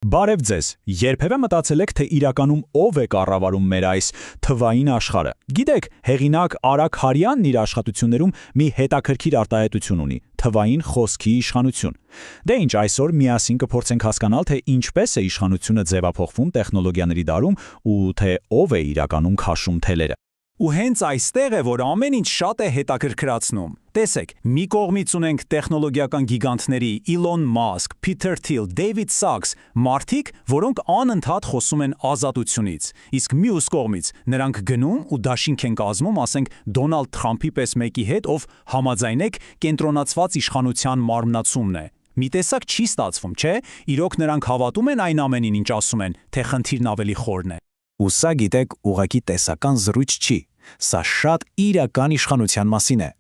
Բարև ձեզ, երբևէ մտածել եք, թե իրականում ով է կառավարում մեր այս թվային աշխարհը։ Գիտեք, հեղինակ Արագ Հարյանն իր աշխատություններում մի հետաքրքիր արտահայտություն ունի՝ թվային խոսքի իշխանություն։ Դե ինչ, այսօր միասին կփորձենք հասկանալ, թե ինչպես է իշխանությունը ձևափոխվում տեխնոլոգիաների դարում ու թե ով է իրականում քաշում թելերը։ Ու հենց այստեղ է, որ ամեն ինչ շատ է հետաքրքրացնում։ Տեսեք, մի կողմից ունենք տեխնոլոգիական գիգանտների Իլոն Մասկ, Փիթեր Թիլ, Դեյվիդ Սաքս, մարդիկ, որոնք անընդհատ խոսում են ազատությունից, իսկ մյուս կողմից նրանք գնում ու դաշինք են կազմում, ասենք, Դոնալդ Թրամփի պես մեկի հետ, ով համաձայնեք կենտրոնացված իշխանության մարմնացումն է։ Մի տեսակ չի ստացվում, չէ՞։ Իրոք նրանք հավատում են այն ամենին, ինչ ասում են, թե խնդիրն ավելի խորն է։ Ու սա գիտեք ուղղակի տեսական զրույց չի, սա շատ իրական իշխանության մասին է։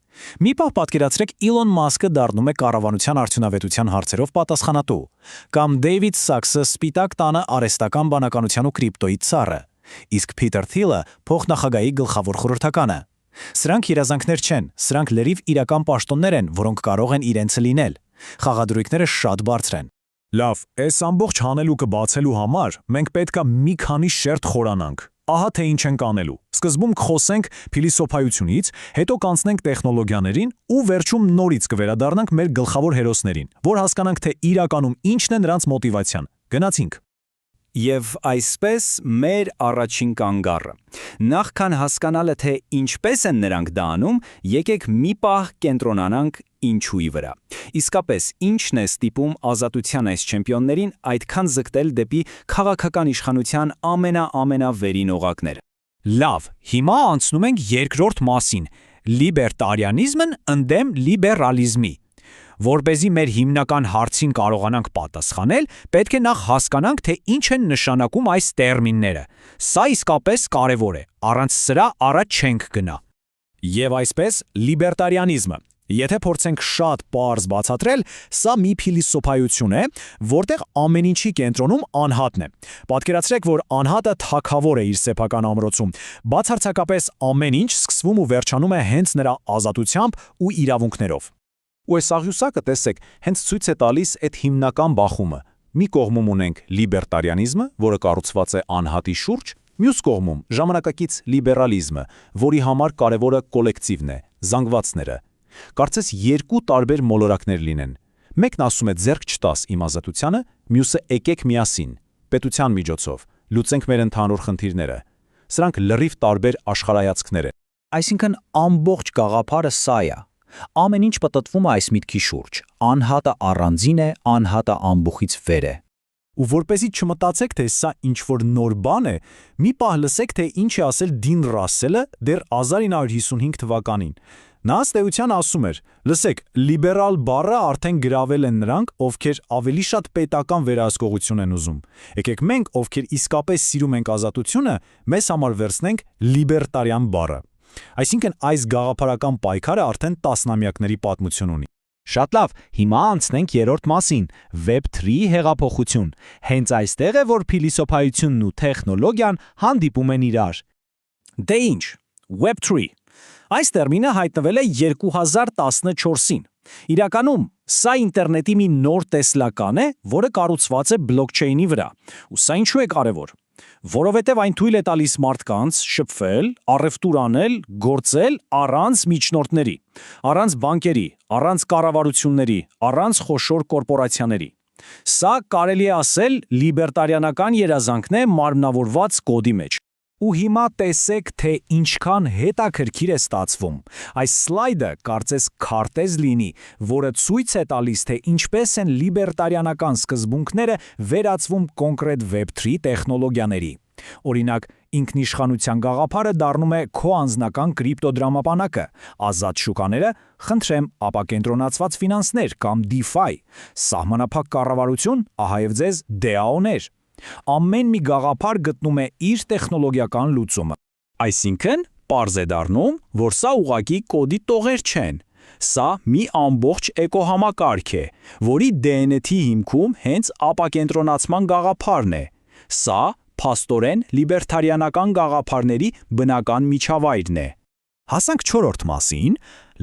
Մի պահ պատկերացրեք Իլոն Մասկը դառնում է կառավարության արդյունավետության հարցերով պատասխանատու, կամ Դեյվիդ Սաքսը Սպիտակ տանը արհեստական բանականության ու կրիպտոյի ծառը, իսկ Փիթեր Թիլը փոխնախագահի գլխավոր խորհրդականը։ Սրանք երազանքներ չեն, սրանք լրիվ իրական պաշտոններ են, որոնք կարող են իրենցը լինել։ Խաղադրույքները շատ բարձր են։ Լավ, այս ամբողջ հանելուկը բացելու համար մենք պետքա մի քանի շերտ խորանանք։ Ահա թե ինչ ենք անելու։ Սկզբում կխոսենք փիլիսոփայությունից, հետո կանցնենք տեխնոլոգիաներին ու վերջում նորից կվերադառնանք մեր գլխավոր հերոսներին, որ հասկանանք, թե իրականում ինչն է նրանց մոտիվացիան։ Գնացինք։ Եվ այսպես մեր առաջին կանգառը։ Նախքան հասկանալը, թե ինչպես են նրանք դա անում, եկեք մի պահ կենտրոնանանք ինչուի վրա։ Իսկապես, ինչն է ստիպում ազատության այս չեմպիոններին այդքան ձգտել դեպի քաղաքական իշխանության ամենավերին օղակները։ Լավ, հիմա անցնում ենք երկրորդ մասին՝ լիբերտարիանիզմն ընդդեմ լիբերալիզմի։ Որպեսզի մեր հիմնական հարցին կարողանանք պատասխանել, պետք է նախ հասկանանք, թե ինչ են նշանակում այս տերմինները։ Սա իսկապես կարևոր է, առանց սրա առաջ չենք գնա։ Եվ այսպես, լիբերտարիանիզմը, եթե փորձենք շատ պարզ բացատրել, սա մի փիլիսոփայություն է, որտեղ ամեն ինչի կենտրոնում անհատն է։ Պատկերացրեք, որ անհատը թագավոր է իր սեփական ամրոցում։ Բացարձակապես ամեն ինչ սկսվում ու վերջանում է հենց նրա ազատությամբ ու իրավունքներով։ Ու այս աղյուսակը, տեսեք, հենց ցույց է տալիս այդ հիմնական բախումը։ Մի կողմում ունենք լիբերտարիանիզմը, որը կառուցված է անհատի շուրջ, մյուս կողմում ժամանակակից լիբերալիզմը, որի համար կարևորը կոլեկտիվն է, զանգվածները։ Կարծես երկու տարբեր մոլորակներ լինեն։ Մեկն ասում է ձեռք չտաս իմ ազատությանը, մյուսը եկեք միասին, պետության միջոցով, լուծենք մեր ընդհանուր խնդիրները։ Սրանք լրիվ տարբեր աշխարհայացքներ են։ Այսինքն ամբողջ գաղափարը սա է։ Ամեն ինչ պտտվում է այս միտքի շուրջ։ Անհատը առանձին է, անհատը ամբողից վեր է։ Ու որպեսզի չմտածեք, թե սա ինչ-որ նոր բան է, մի պահ լսեք, թե ինչ է ասել Դին Ռասելը դեռ 1955 թվականին։ Նա ըստ էության ասում էր. լսեք, լիբերալ բառը արդեն գրավել են նրանք, ովքեր ավելի շատ պետական վերահսկողություն են ուզում։ Եկեք մենք, ովքեր իսկապես սիրում ենք ազատությունը, մեզ համար վերցնենք լիբերտարիան բառը։ Այսինքն այս գաղափարական պայքարը արդեն տասնամյակների պատմություն ունի։ Շատ լավ, հիմա անցնենք երրորդ մասին՝ Web3 հեղափոխություն։ Հենց այստեղ է, որ փիլիսոփայությունն ու տեխնոլոգիան հանդիպում են իրար։ Դե ինչ, Web3։ Այս տերմինը հայտնվել է 2014-ին։ Իրականում, սա ինտերնետի մի նոր տեսլական է, որը կառուցված է բլոկչեյնի վրա։ Ու սա ինչու է կարևոր։ Որովհետև այն թույլ է տալիս մարդկանց շփվել, առևտուր անել, գործել առանց միջնորդների, առանց բանկերի, առանց կառավարությունների, առանց խոշոր կորպորացիաների։ Սա կարելի է ասել լիբերտարիանական երազանքն է մարմնավորված կոդի մեջ։ Ու հիմա տեսեք, թե ինչքան հետաքրքիր է ստացվում։ Այս սլայդը կարծես քարտեզ լինի, որը ցույց է տալիս, թե ինչպես են լիբերտարիանական սկզբունքները վերածվում կոնկրետ Web3 տեխնոլոգիաների։ Օրինակ, ինքնիշխանության գաղափարը դառնում է քո անձնական կրիպտոդրամապանակը, ազատ շուկաները, խնդրեմ, ապակենտրոնացված ֆինանսներ կամ DeFi, սահմանափակ կառավարություն, ահա եւ ձեզ DAO-ներ։ Ամեն մի գաղափար գտնում է իր տեխնոլոգիական լուծումը։ Այսինքն, պարզ է դառնում, որ սա ուղղակի կոդի տողեր չեն։ Սա մի ամբողջ էկոհամակարգ է, որի DNS-ի հիմքում հենց ապակենտրոնացման գաղափարն է։ Սա փաստորեն լիբերտարիանական գաղափարների բնական միջավայրն է։ Հասանք 4-րդ մասին։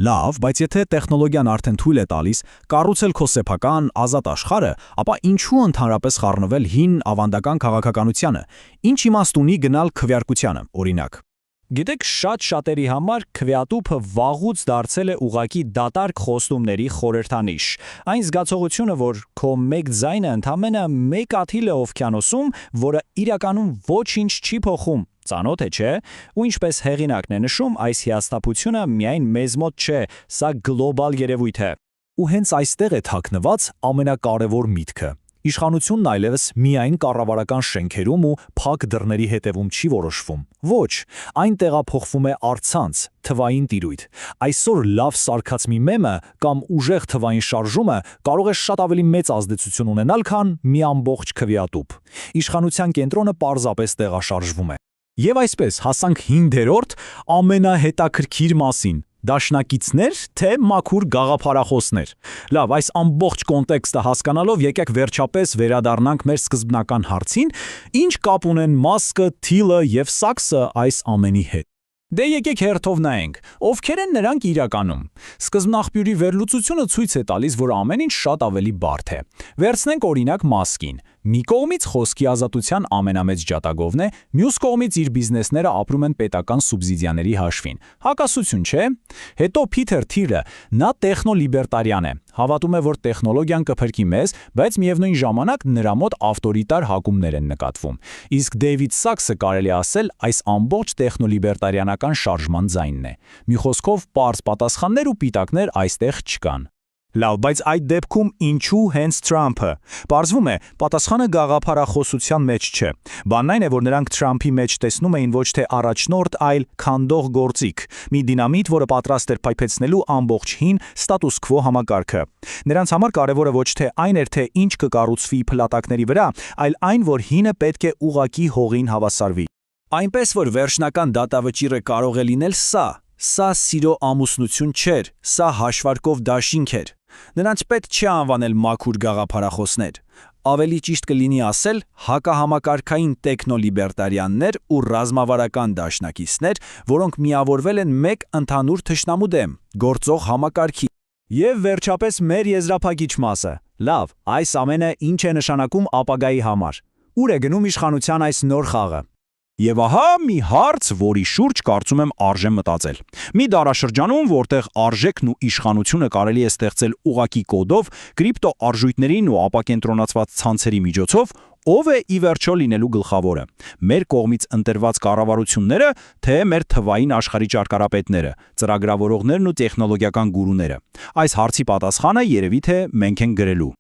Լավ, բայց եթե տեխնոլոգիան արդեն թույլ է տալիս կառուցել քո սեփական ազատ աշխարհը, ապա ինչու ընդհանրապես խառնվել հին ավանդական քաղաքականությանը։ Ինչ իմաստ ունի գնալ քվեարկությանը, օրինակ։ Գիտեք, շատ-շատերի համար քվեատուփը վաղուց դարձել է ուղակի դատարկ խոստումների խորհրդանիշ։ Այն զգացողությունը, որ քո մեկ ձայնը ընդամենը մեկ աթիլ է օվկիանոսում, որը իրականում ոչինչ չի փոխում։ Ծանոթ է, չէ՞։ Ու ինչպես հեղինակն է նշում, այս հիասթափությունը միայն մեզ մոտ չէ, սա գլոբալ երևույթ է։ Ու հենց այստեղ է թաքնված ամենակարևոր միտքը։ Իշխանությունն այլևս միայն կառավարական շենքերում ու փակ դռների հետևում չի որոշվում։ Ոչ, այն տեղափոխվում է առցանց, թվային տիրույթ։ Այսօր լավ սարքած մի մեմը կամ ուժեղ թվային շարժումը կարող է շատ ավելի մեծ ազդեցություն ունենալ, քան մի ամբողջ քվեատուփ։ Իշխանության կենտրոնը պարզապես տեղաշարժվում է։ Եվ այսպես հասանք 5-րդ ամենահետաքրքիր մասին։ Դաշնակիցներ, թե մաքուր գաղափարախոսներ։ Լավ, այս ամբողջ կոնտեքստը հասկանալով եկեք վերջապես վերադառնանք մեր սկզբնական հարցին, ինչ կապ ունեն Մասկը, Թիլը եւ Սաքսը այս ամենի հետ։ Դե եկեք հերթով նայենք, ովքեր են նրանք իրականում։ Սկզբնաղբյուրի վերլուծությունը ցույց է տալիս, որ ամեն ինչ շատ ավելի բարդ է։ Վերցնենք օրինակ Մասկին։ Մի կողմից խոսքի ազատության ամենամեծ ջատագովն է, մյուս կողմից իր բիզնեսները ապրում են պետական սուբսիդիաների հաշվին։ Հակասություն չէ։ Հետո Փիթեր Թիլը, նա տեխնոլիբերտարիան է։ Հավատում է, որ տեխնոլոգիան կփրկի մեզ, բայց միևնույն ժամանակ նրա մոտ ավտորիտար հակումներ են նկատվում։ Իսկ Դեյվիդ Սաքսը կարելի ասել այս ամբողջ տեխնոլիբերտարիանական շարժման ձայնն է։ Մի խոսքով, պարզ պատասխաններ ու պիտակներ այստեղ չկան։ Լավ, բայց այդ դեպքում ինչու հենց Թրամփը։ Պարզվում է, պատասխանը գաղափարախոսության մեջ չէ։ Բանն այն է, որ նրանք Թրամփի մեջ տեսնում էին ոչ թե առաջնորդ, այլ քանդող գործիք, մի դինամիտ, որը պատրաստ էր փայփեցնելու ամբողջ հին ստատուս քվո համակարգը։ Նրանց համար կարևորը ոչ թե այն էր, թե ինչ կկառուցվի փլատակների վրա, այլ այն, որ հինը պետք է ուղղակի հողին հավասարվի։ Այնպես որ վերջնական դատավճիռը կարող է լինել Սա սիրո ամուսնություն չէր, սա հաշվարկով դաշինք էր։ Նրանց պետք չէ անվանել մաքուր գաղափարախոսներ։ Ավելի ճիշտ կլինի ասել հակահամակարգային տեխնոլիբերտարիաններ ու ռազմավարական դաշնակիցներ, որոնք միավորվել են մեկ ընդհանուր թշնամու դեմ՝ գործող համակարգի։ Եվ վերջապես մեր եզրափակիչ մասը։ Լավ, այս ամենը ինչ է նշանակում ապագայի համար։ Ուր է գնում իշխանության այս նոր խաղը։ Եվ ահա մի հարց, որի շուրջ կարծում եմ արժե մտածել։ Մի դարաշրջանում, որտեղ արժեքն ու իշխանությունը կարելի է ստեղծել ուղակի կոդով, կրիպտո արժույթներին ու ապակենտրոնացված ցանցերի միջոցով, ով է ի վերջո լինելու գլխավորը։ Մեր կողմից ընտրված կառավարությունները, թե մեր թվային աշխարհի ճարտարապետները, ծրագրավորողներն ու տեխնոլոգիական գուրուները։ Այս հարցի պատասխանը երևի թե մենք ենք գրելու։